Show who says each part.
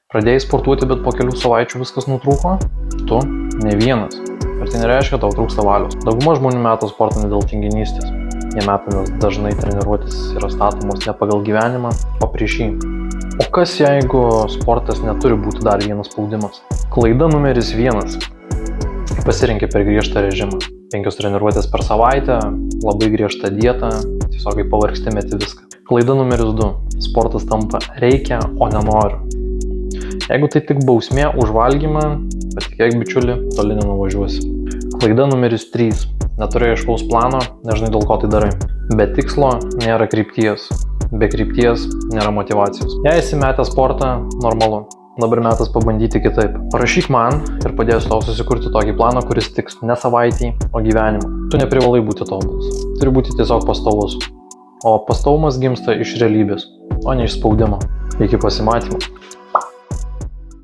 Speaker 1: Pradėjai sportuoti, bet po kelių savaičių viskas nutrūko? Tu ne vienas. Ir tai nereiškia, tau trūksta valios. Dauguma žmonių meta sportą ne dėl tinginystės. Jie meta, nes dažnai treniruotis yra statomos ne pagal gyvenimą, o prieš jį. O kas jeigu sportas neturi būti dar vienas spaudimas? Klaida numeris 1. Pasirinkti per griežtą režimą. 5 treniruotės per savaitę, labai griežta dieta, tiesiog kai pavargsti meti viską. Klaida numeris 2. Sportas tampa reikia, o nenoriu. Jeigu tai tik bausmė už valgymą, patikėk bičiuli, toli nenuvažiuosi. Klaida numeris 3. Neturi aiškaus plano, nežinai dėl ko tai darai. Be tikslo nėra krypties. Be krypties nėra motyvacijos. Jei esi metęs sportą, normalu. Dabar metas pabandyti kitaip. Parašyk man ir padėsiu tau susikurti tokį planą, kuris tiks ne savaitei, o gyvenimui. Tu neprivalai būti tobulas. Turi būti tiesiog pastovus. O pastovumas gimsta iš realybės, o ne iš spaudimo. Iki pasimatymo.